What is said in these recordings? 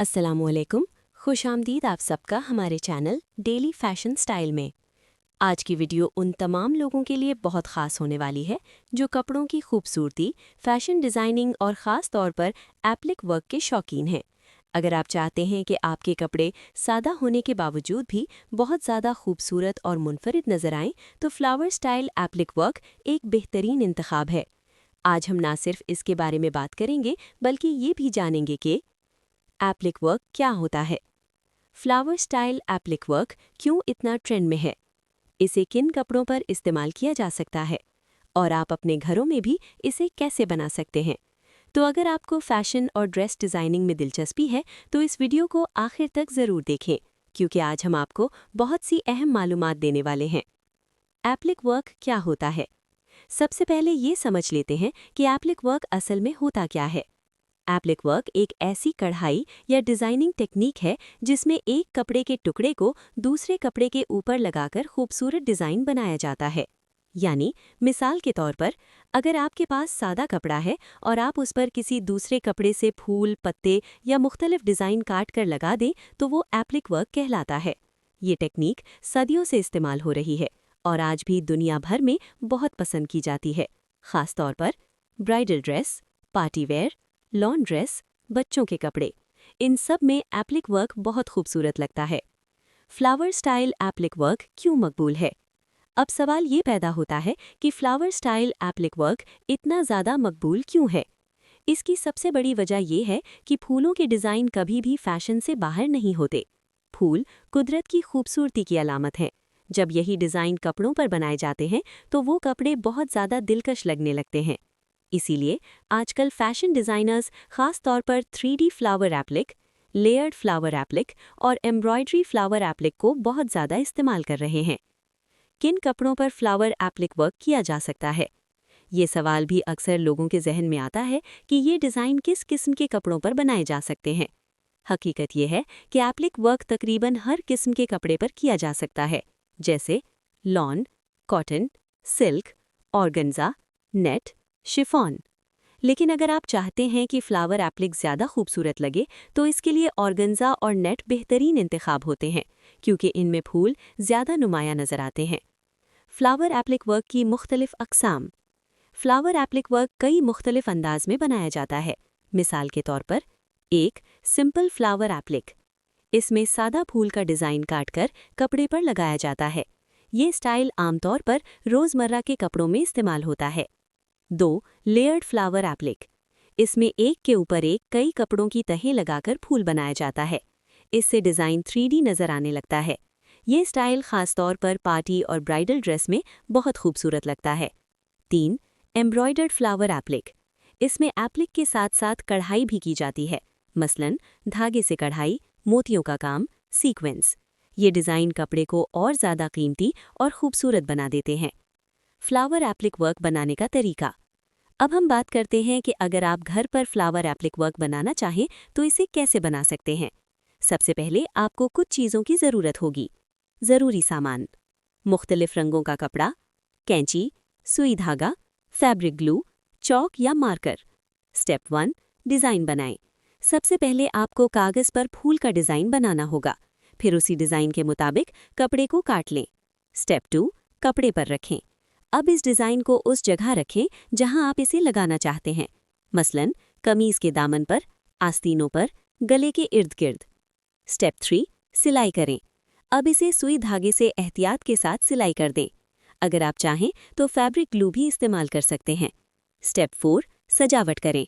अस्सलामुअलैकुम, खुशामदीद आप सबका हमारे चैनल डेली फैशन स्टाइल में। आज की वीडियो उन तमाम लोगों के लिए बहुत ख़ास होने वाली है जो कपड़ों की खूबसूरती, फैशन डिज़ाइनिंग और ख़ास तौर पर एप्लिक वर्क के शौकीन हैं। अगर आप चाहते हैं कि आपके कपड़े सादा होने के बावजूद भी बहुत ज़्यादा खूबसूरत और मुनफरिद नज़र आएं, तो फ्लावर स्टाइल एप्लिक वर्क एक बेहतरीन इंतखाब है। आज हम ना सिर्फ इसके बारे में बात करेंगे बल्कि ये भी जानेंगे कि एप्लिक वर्क क्या होता है, फ्लावर स्टाइल एप्लिक वर्क क्यों इतना ट्रेंड में है, इसे किन कपड़ों पर इस्तेमाल किया जा सकता है और आप अपने घरों में भी इसे कैसे बना सकते हैं। तो अगर आपको फैशन और ड्रेस डिज़ाइनिंग में दिलचस्पी है तो इस वीडियो को आखिर तक ज़रूर देखें, क्योंकि आज हम आपको बहुत सी अहम मालूमात देने वाले हैं। एप्लिक वर्क क्या होता है? सबसे पहले ये समझ लेते हैं कि एप्लिक वर्क असल में होता क्या है। एप्लिक वर्क एक ऐसी कढ़ाई या डिज़ाइनिंग टेक्निक है जिसमें एक कपड़े के टुकड़े को दूसरे कपड़े के ऊपर लगाकर खूबसूरत डिज़ाइन बनाया जाता है। यानी मिसाल के तौर पर, अगर आपके पास सादा कपड़ा है और आप उस पर किसी दूसरे कपड़े से फूल, पत्ते या मुख्तलिफ डिज़ाइन काट कर लगा दें तो वो एप्लिक वर्क कहलाता है। ये टेक्निक सदियों से इस्तेमाल हो रही है और आज भी दुनिया भर में बहुत पसंद की जाती है, ख़ास तौर पर bridal dress, party wear, lawn dress, बच्चों के कपड़े, इन सब में एप्लिक वर्क बहुत खूबसूरत लगता है। फ्लावर स्टाइल एप्लिक वर्क क्यों मकबूल है? अब सवाल ये पैदा होता है कि फ्लावर स्टाइल एप्लिक वर्क इतना ज़्यादा मकबूल क्यों है? इसकी सबसे बड़ी वजह यह है कि फूलों के डिज़ाइन कभी भी फैशन से बाहर नहीं होते। फूल कुदरत की खूबसूरती की अलामत है। जब यही डिज़ाइन कपड़ों पर बनाए जाते हैं तो वो कपड़े बहुत ज़्यादा दिलकश लगने लगते हैं। इसीलिए आजकल फैशन डिज़ाइनर्स ख़ास तौर पर 3D flower applique, layered flower applique और एम्ब्रॉयडरी फ्लावर एप्लिक को बहुत ज़्यादा इस्तेमाल कर रहे हैं। किन कपड़ों पर फ्लावर एप्लिक वर्क किया जा सकता है? ये सवाल भी अक्सर लोगों के जहन में आता है कि ये डिज़ाइन किस किस्म के कपड़ों पर बनाए जा सकते हैं। हकीकत यह है कि एप्लिक वर्क तकरीबन हर किस्म के कपड़े पर किया जा सकता है, जैसे lawn, cotton, silk, organza, net, chiffon. लेकिन अगर आप चाहते हैं कि फ्लावर एप्लिक ज़्यादा खूबसूरत लगे तो इसके लिए ऑर्गेन्जा और नेट बेहतरीन इंतखाब होते हैं, क्योंकि इनमें फूल ज़्यादा नुमाया नज़र आते हैं। फ्लावर एप्लिक वर्क की मुख्तलिफ अक़साम। फ्लावर एप्लिक वर्क कई मुख्तलिफ अंदाज में बनाया जाता है। मिसाल के तौर पर, एक सिंपल फ्लावर एप्लिक। इसमें सादा फूल का डिज़ाइन काटकर कपड़े पर लगाया जाता है। ये स्टाइल आमतौर पर रोज़मर्रा के कपड़ों में इस्तेमाल होता है। 2. Layered flower applique. इसमें एक के ऊपर एक कई कपड़ों की तहें लगाकर फूल बनाया जाता है। इससे डिज़ाइन 3D नज़र आने लगता है। ये स्टाइल ख़ास तौर पर पार्टी और ब्राइडल ड्रेस में बहुत खूबसूरत लगता है। 3. Embroidered flower applique. इसमें एप्लिक के साथ साथ कढ़ाई भी की जाती है, मसलन धागे से कढ़ाई, मोतियों का काम, सीक्वेंस। ये डिज़ाइन कपड़े को और ज़्यादा कीमती और खूबसूरत बना देते हैं। फ्लावर एप्लिक वर्क बनाने का तरीका। अब हम बात करते हैं कि अगर आप घर पर फ्लावर एप्लिक वर्क बनाना चाहें तो इसे कैसे बना सकते हैं। सबसे पहले आपको कुछ चीज़ों की ज़रूरत होगी। ज़रूरी सामान: मुख्तलिफ रंगों का कपड़ा, कैंची, सुई धागा, फैब्रिक ग्लू, चॉक या मार्कर। स्टेप 1, डिज़ाइन बनाएं। सबसे पहले आपको कागज़ पर फूल का डिज़ाइन बनाना होगा, फिर उसी डिज़ाइन के मुताबिक कपड़े को काट लें। स्टेप 2, कपड़े पर रखें। अब इस डिज़ाइन को उस जगह रखें जहां आप इसे लगाना चाहते हैं, मसलन कमीज़ के दामन पर, आस्तीनों पर, गले के इर्द गिर्द। स्टेप 3, सिलाई करें। अब इसे सुई धागे से एहतियात के साथ सिलाई कर दें। अगर आप चाहें तो फैब्रिक ग्लू भी इस्तेमाल कर सकते हैं। स्टेप 4, सजावट करें।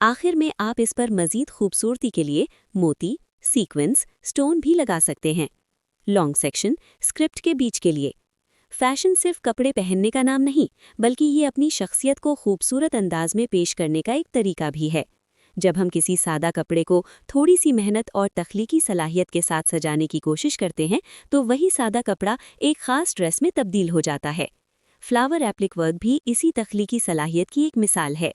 आखिर में आप इस पर मज़ीद खूबसूरती के लिए मोती, सीक्वेंस, स्टोन भी लगा सकते हैं। लॉन्ग सेक्शन स्क्रिप्ट के बीच के लिए। फैशन सिर्फ कपड़े पहनने का नाम नहीं, बल्कि ये अपनी शख्सियत को खूबसूरत अंदाज में पेश करने का एक तरीका भी है। जब हम किसी सादा कपड़े को थोड़ी सी मेहनत और तख्लीकी सलाहियत के साथ सजाने की कोशिश करते हैं तो वही सादा कपड़ा एक ख़ास ड्रेस में तब्दील हो जाता है। फ्लावर एप्लिक वर्क भी इसी तख्लीकी सलाहियत की एक मिसाल है।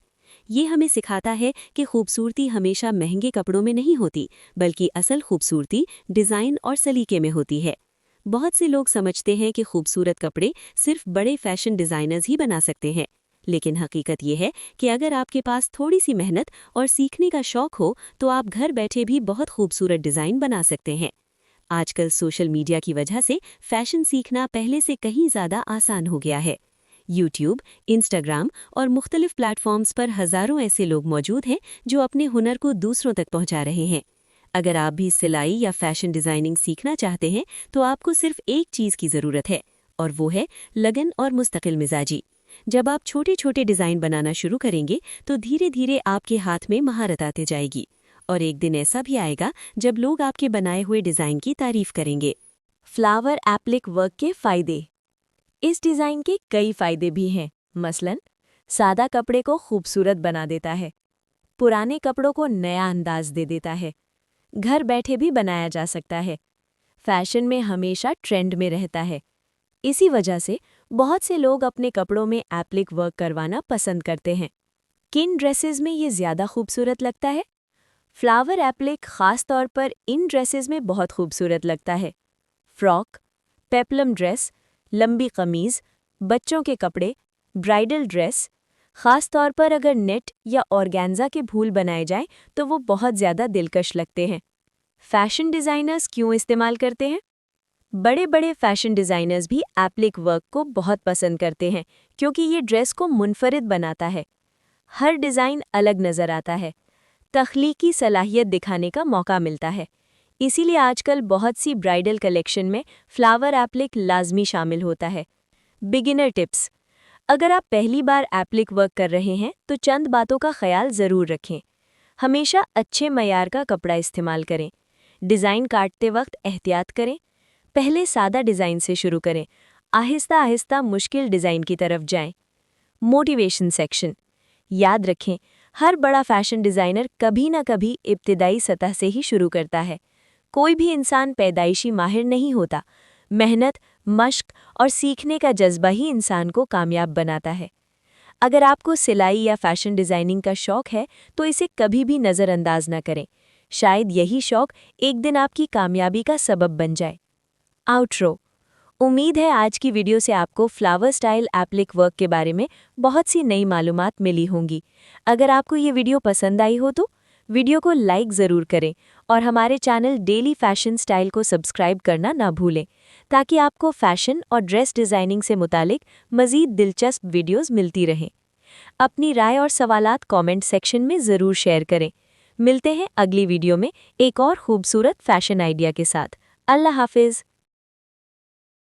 ये हमें सिखाता है कि खूबसूरती हमेशा महंगे कपड़ों में नहीं होती, बल्कि असल खूबसूरती डिज़ाइन और सलीके में होती है। बहुत से लोग समझते हैं कि खूबसूरत कपड़े सिर्फ बड़े फैशन डिज़ाइनर्स ही बना सकते हैं, लेकिन हकीकत ये है कि अगर आपके पास थोड़ी सी मेहनत और सीखने का शौक हो तो आप घर बैठे भी बहुत खूबसूरत डिज़ाइन बना सकते हैं। आजकल सोशल मीडिया की वजह से फैशन सीखना पहले से कहीं ज़्यादा आसान हो गया है। यूट्यूब, इंस्टाग्राम और मुख्तलिफ प्लेटफॉर्म्स पर हज़ारों ऐसे लोग मौजूद हैं जो अपने हुनर को दूसरों तक पहुंचा रहे हैं। अगर आप भी सिलाई या फैशन डिज़ाइनिंग सीखना चाहते हैं तो आपको सिर्फ एक चीज़ की ज़रूरत है, और वो है लगन और मुस्तकिल मिजाजी। जब आप छोटे छोटे डिज़ाइन बनाना शुरू करेंगे तो धीरे धीरे आपके हाथ में महारत आते जाएगी, और एक दिन ऐसा भी आएगा जब लोग आपके बनाए हुए डिज़ाइन की तारीफ करेंगे। फ्लावर एप्लिक वर्क के फ़ायदे। इस डिज़ाइन के कई फ़ायदे भी हैं। मसलन, सादा कपड़े को खूबसूरत बना देता है, पुराने कपड़ों को नया अंदाज दे देता है, घर बैठे भी बनाया जा सकता है, फैशन में हमेशा ट्रेंड में रहता है। इसी वजह से बहुत से लोग अपने कपड़ों में एप्लिक वर्क करवाना पसंद करते हैं। किन ड्रेसेस में ये ज़्यादा खूबसूरत लगता है? फ्लावर एप्लिक ख़ास तौर पर इन ड्रेसेस में बहुत खूबसूरत लगता है। फ्रॉक, पेप्लम ड्रेस, लंबी कमीज़, बच्चों के कपड़े, ब्राइडल ड्रेस, ख़ास तौर पर अगर नेट या ऑर्गेन्जा के फूल बनाए जाएं तो वो बहुत ज़्यादा दिलकश लगते हैं। फैशन डिज़ाइनर्स क्यों इस्तेमाल करते हैं? बड़े बड़े फैशन डिज़ाइनर्स भी एप्लिक वर्क को बहुत पसंद करते हैं क्योंकि ये ड्रेस को मुनफरिद बनाता है। हर डिज़ाइन अलग नज़र आता है, तख्लीकी सलाहियत दिखाने का मौका मिलता है। इसीलिए आजकल बहुत सी ब्राइडल कलेक्शन में फ्लावर एप्लिक लाजमी शामिल होता है। Beginner tips. अगर आप पहली बार एप्लिक वर्क कर रहे हैं तो चंद बातों का ख्याल ज़रूर रखें। हमेशा अच्छे मयार का कपड़ा इस्तेमाल करें। डिज़ाइन काटते वक्त एहतियात करें। पहले सादा डिज़ाइन से शुरू करें, आहिस्ता आहिस्ता मुश्किल डिज़ाइन की तरफ जाएं। Motivation section. याद रखें, हर बड़ा फैशन डिज़ाइनर कभी ना कभी इब्तिदाई सतह से ही शुरू करता है। कोई भी इंसान पैदाइशी माहिर नहीं होता। मेहनत, मश्क और सीखने का जज्बा ही इंसान को कामयाब बनाता है। अगर आपको सिलाई या फैशन डिज़ाइनिंग का शौक है तो इसे कभी भी नज़रअंदाज न करें। शायद यही शौक एक दिन आपकी कामयाबी का सबब बन जाए। आउट्रो। उम्मीद है आज की वीडियो से आपको फ्लावर स्टाइल एप्लिक वर्क के बारे में बहुत सी नई मालूमात मिली होंगी। अगर आपको ये वीडियो पसंद आई हो तो वीडियो को लाइक ज़रूर करें और हमारे चैनल डेली फैशन स्टाइल को सब्सक्राइब करना ना भूलें, ताकि आपको फैशन और ड्रेस डिज़ाइनिंग से मुतालिक मज़ीद दिलचस्प वीडियोज़ मिलती रहें। अपनी राय और सवालात कमेंट सेक्शन में ज़रूर शेयर करें। मिलते हैं अगली वीडियो में एक और खूबसूरत फैशन आइडिया के साथ। अल्लाह हाफिज़।